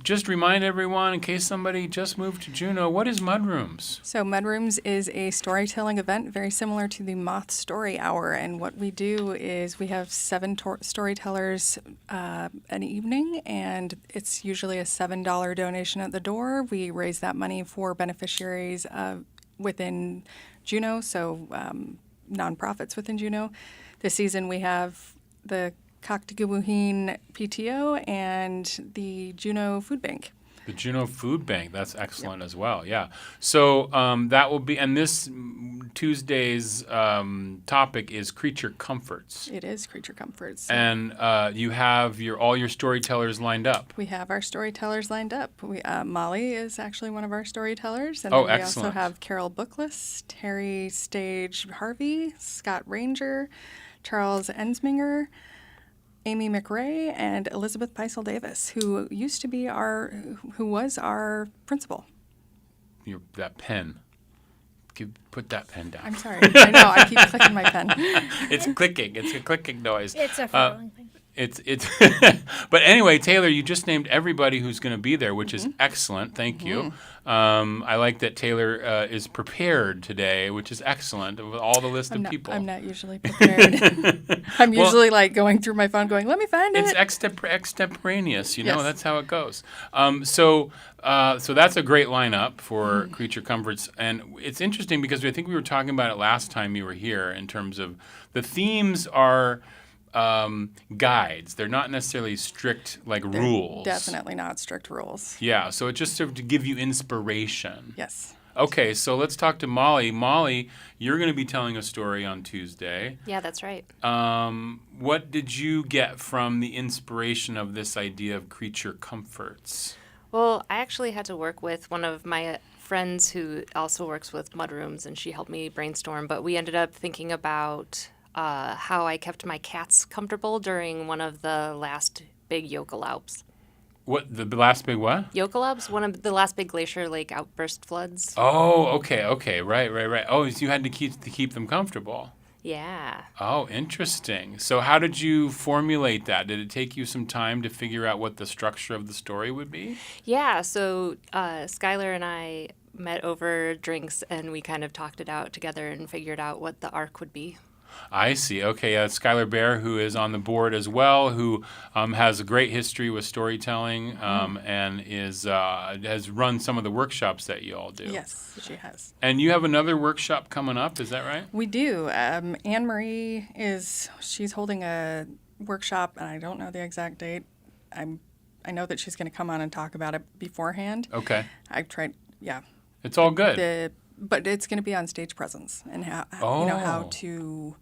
just remind everyone, in case somebody just moved to Juneau, what is Mudrooms? So Mudrooms is a storytelling event very similar to the Moth Story Hour. And what we do is we have 7 storytellers an evening, and it's usually a $7 donation at the door. We raise that money for beneficiaries within Juneau, so nonprofits within Juneau. This season we have the Coxtagoo-Wuheen PTO and the Juneau Food Bank. The Juneau Food Bank, that's excellent as well, yeah. So that will be, and this Tuesday's topic is Creature Comforts. It is Creature Comforts. And you have all your storytellers lined up. We have our storytellers lined up. Molly is actually one of our storytellers. And then we excellent. also have Carol Bookless, Terry Stage Harvey, Scott Ranger, Charles Ensminger, Amy McRae, and Elizabeth Peisel Davis, who was our principal. That pen. Put that pen down. I'm sorry. I know. I keep clicking my pen. It's clicking. It's a clicking noise. It's a falling thing. It's But anyway, Taylor, you just named everybody who's going to be there, which is excellent. Thank you. I like that Taylor is prepared today, which is excellent, with all the list of people. I'm not usually prepared. I'm usually going through my phone going, let me find it. It's extemporaneous, you know, that's how it goes. So that's a great lineup for Creature Comforts. And it's interesting because I think we were talking about it last time you were here in terms of the themes are guides. They're not necessarily strict rules. Definitely not strict rules. Yeah, so it's just sort of to give you inspiration. Yes. Okay, so let's talk to Molly. Molly, you're going to be telling a story on Tuesday. Yeah, that's right. What did you get from the inspiration of this idea of creature comforts? Well, I actually had to work with one of my friends who also works with Mudrooms, and she helped me brainstorm. But we ended up thinking about how I kept my cats comfortable during one of the last big Yokalaups. What, the last big what? Yokalaups, one of the last big glacier lake outburst floods. Oh, okay, right. Oh, so you had to keep them comfortable. Yeah. Oh, interesting. So how did you formulate that? Did it take you some time to figure out what the structure of the story would be? Yeah, so Skylar and I met over drinks, and we kind of talked it out together and figured out what the arc would be. I see. Okay, Skylar Bear, who is on the board as well, who has a great history with storytelling and has run some of the workshops that you all do. Yes, she has. And you have another workshop coming up, is that right? We do. Anne-Marie she's holding a workshop, and I don't know the exact date. I know that she's going to come on and talk about it beforehand. Okay. I've tried, yeah. It's all good. But it's going to be on stage presence and how to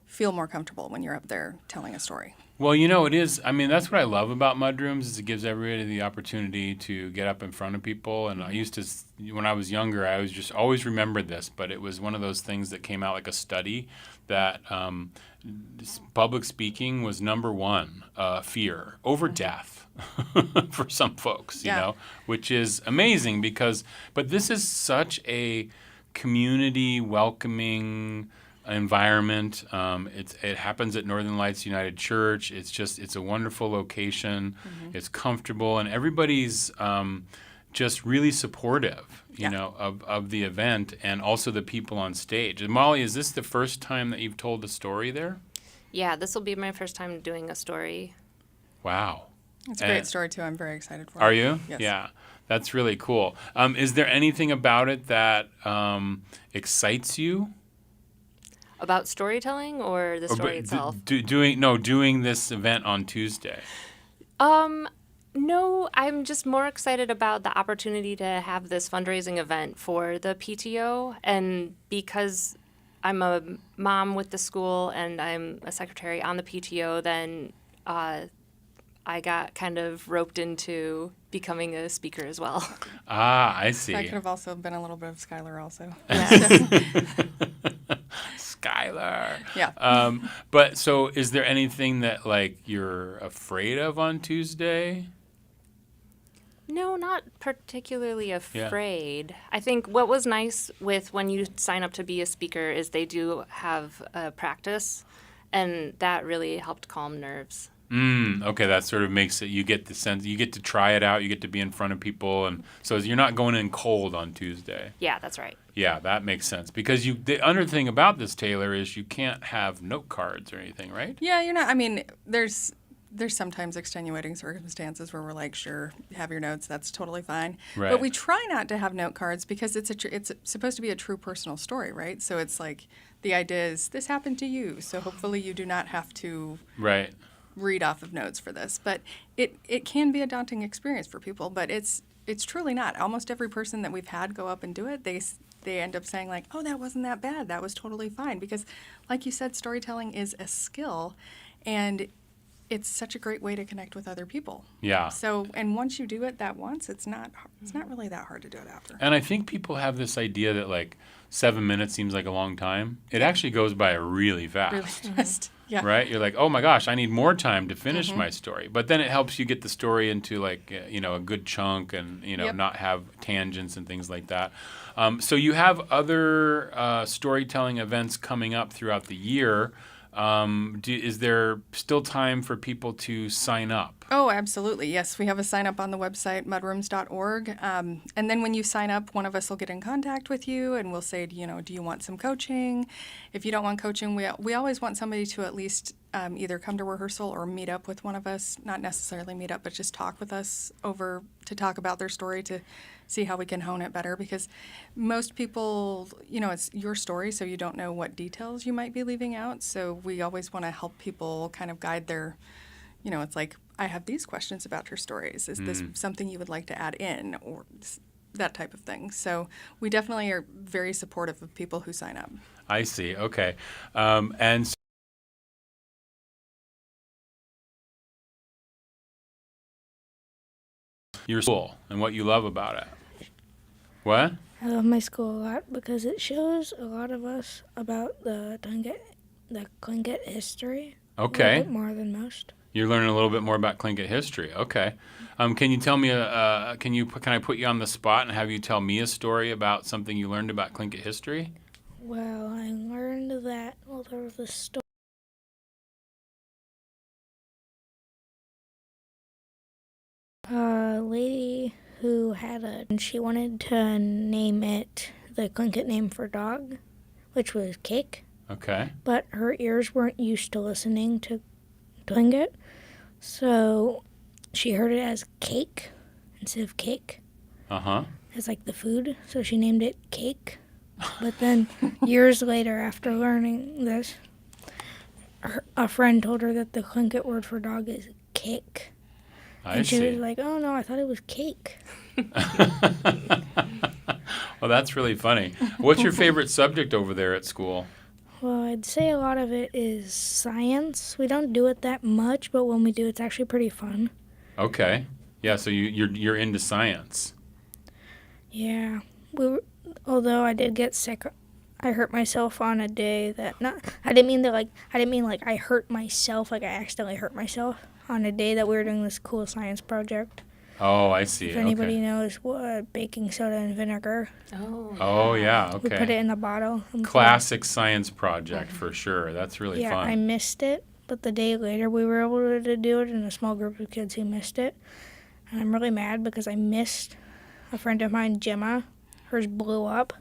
feel more comfortable when you're up there telling a story. Well, it is. I mean, that's what I love about Mudrooms is it gives everybody the opportunity to get up in front of people. And I used to, when I was younger, I was just always remembered this, but it was one of those things that came out like a study that public speaking was number one fear over death for some folks, which is amazing but this is such a community welcoming environment. It happens at Northern Lights United Church. It's a wonderful location. Mm-hmm. It's comfortable, and everybody's just really supportive, of the event and also the people on stage. And Molly, is this the first time that you've told a story there? Yeah, this will be my first time doing a story. Wow. It's a great story, too. I'm very excited for it. Are you? Yes. Yeah. That's really cool. Is there anything about it that excites you? About storytelling or the story itself? Doing this event on Tuesday. No, I'm just more excited about the opportunity to have this fundraising event for the PTO. And because I'm a mom with the school and I'm a secretary on the PTO, then I got kind of roped into becoming a speaker as well. Ah, I see. I could have also been a little bit of Skylar also. Skylar. Yeah. But so is there anything that you're afraid of on Tuesday? No, not particularly afraid. Yeah. I think what was nice with when you sign up to be a speaker is they do have a practice, and that really helped calm nerves. Okay, that sort of makes it, you get the sense, you get to try it out, you get to be in front of people, and so you're not going in cold on Tuesday. Yeah, that's right. Yeah, that makes sense. Because the other thing about this, Taylor, is you can't have note cards or anything, right? Yeah, you're not, I mean, there's sometimes extenuating circumstances where we're like, sure, have your notes, that's totally fine. Right. But we try not to have note cards because it's supposed to be a true personal story, right? So it's like, the idea is, this happened to you, so hopefully you do not have to... Right. read off of notes for this, but it can be a daunting experience for people, but it's truly not. Almost every person that we've had go up and do it, they end up saying like, oh, that wasn't that bad, that was totally fine, because like you said, storytelling is a skill, and it's such a great way to connect with other people. Yeah. So, and once you do it that once, it's not really that hard to do it after. And I think people have this idea that 7 minutes seems like a long time. It actually goes by really fast. Really fast. Yeah. Right? You're like, oh my gosh, I need more time to finish my story. But then it helps you get the story into a good chunk and, not have tangents and things like that. So you have other storytelling events coming up throughout the year. Is there still time for people to sign up? Oh, absolutely. Yes, we have a sign up on the website, mudrooms.org. And then when you sign up, one of us will get in contact with you and we'll say, do you want some coaching? If you don't want coaching, we always want somebody to at least either come to rehearsal or meet up with one of us, not necessarily meet up, but just talk with us over to talk about their story to see how we can hone it better, because most people, it's your story, so you don't know what details you might be leaving out. So we always want to help people kind of guide their, it's like, I have these questions about your stories. Is this something you would like to add in? Or that type of thing. So we definitely are very supportive of people who sign up. I see. Okay. And so your school and what you love about it. What? I love my school a lot because it shows a lot of us about the Tlingit history. Okay. A little bit more than most. You're learning a little bit more about Tlingit history. Okay. Can you tell me? Can I put you on the spot and have you tell me a story about something you learned about Tlingit history? Well, I learned that there was a story. A lady who and she wanted to name it the Tlingit name for dog, which was Cake. Okay. But her ears weren't used to listening to Tlingit, so she heard it as cake instead of cake. Uh-huh. As like the food, so she named it Cake. But then years later, after learning this, a friend told her that the Tlingit word for dog is kick. And she was like, oh no, I thought it was cake. Well, that's really funny. What's your favorite subject over there at school? Well, I'd say a lot of it is science. We don't do it that much, but when we do, it's actually pretty fun. Okay. Yeah, so you're into science. Yeah. Although I did get sick, I hurt myself on a day that I didn't mean I hurt myself, like I accidentally hurt myself on a day that we were doing this cool science project. Oh, I see. If anybody knows what baking soda and vinegar. Oh, yeah, okay. We put it in a bottle. Classic science project for sure. That's really fun. Yeah, I missed it, but the day later we were able to do it in a small group of kids who missed it. And I'm really mad because I missed a friend of mine, Gemma. Hers blew up.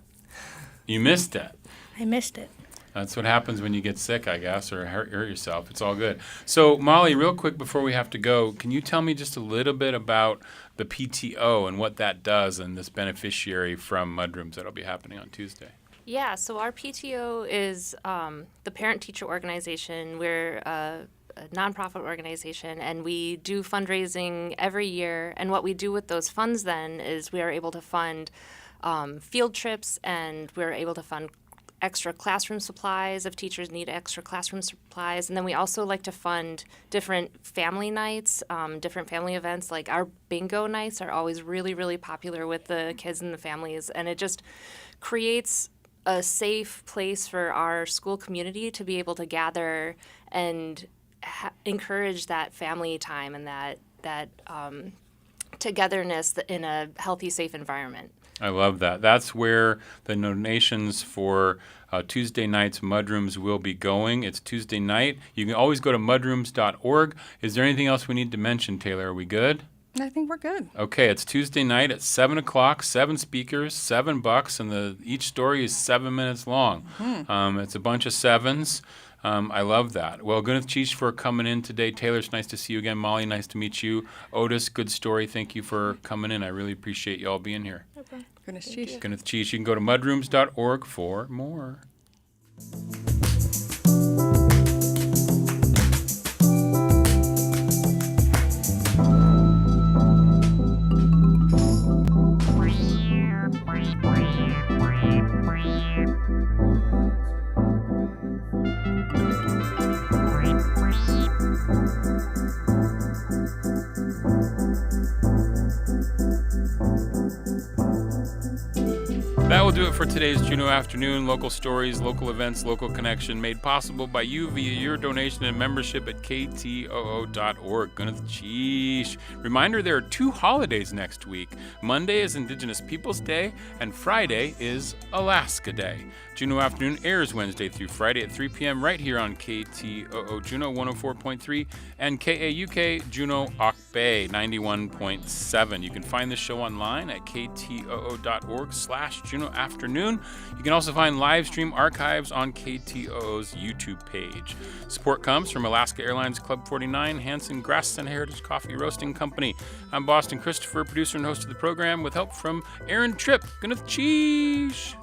You missed it. I missed it. That's what happens when you get sick, I guess, or hurt yourself. It's all good. So, Molly, real quick before we have to go, can you tell me just a little bit about the PTO and what that does and this beneficiary from Mudrooms that'll be happening on Tuesday? Yeah, so our PTO is the parent-teacher organization. We're a nonprofit organization, and we do fundraising every year. And what we do with those funds then is we are able to fund field trips, and we're able to fund extra classroom supplies if teachers need extra classroom supplies. And then we also like to fund different family nights, different family events. Like our bingo nights are always really, really popular with the kids and the families. And it just creates a safe place for our school community to be able to gather and encourage that family time and that togetherness in a healthy, safe environment. I love that. That's where the donations for Tuesday night's Mudrooms will be going. It's Tuesday night. You can always go to mudrooms.org. Is there anything else we need to mention, Taylor? Are we good? I think we're good. Okay, it's Tuesday night at 7 o'clock, 7 speakers, $7, and each story is 7 minutes long. It's a bunch of sevens. I love that. Well, Gwyneth Cheesh for coming in today. Taylor, it's nice to see you again. Molly, nice to meet you. Otis, good story. Thank you for coming in. I really appreciate you all being here. Okay. Gwyneth Cheesh. Gwyneth Cheesh. You can go to mudrooms.org for more. That will do it for today's Juneau Afternoon. Local stories, local events, local connection, made possible by you via your donation and membership at ktoo.org. Gwyneth Cheesh. Reminder, there are 2 holidays next week. Monday is Indigenous Peoples Day, and Friday is Alaska Day. Juneau Afternoon airs Wednesday through Friday at 3 p.m. right here on KTOO Juneau 104.3 and KAUK Juneau Bay 91.7. You can find this show online at ktoo.org/Juneau Afternoon. You can also find live stream archives on KTOO's YouTube page. Support comes from Alaska Airlines Club 49, Hanson Grass and Heritage Coffee Roasting Company. I'm Boston Christopher, producer and host of the program, with help from Aaron Tripp. Gwyneth Cheesh.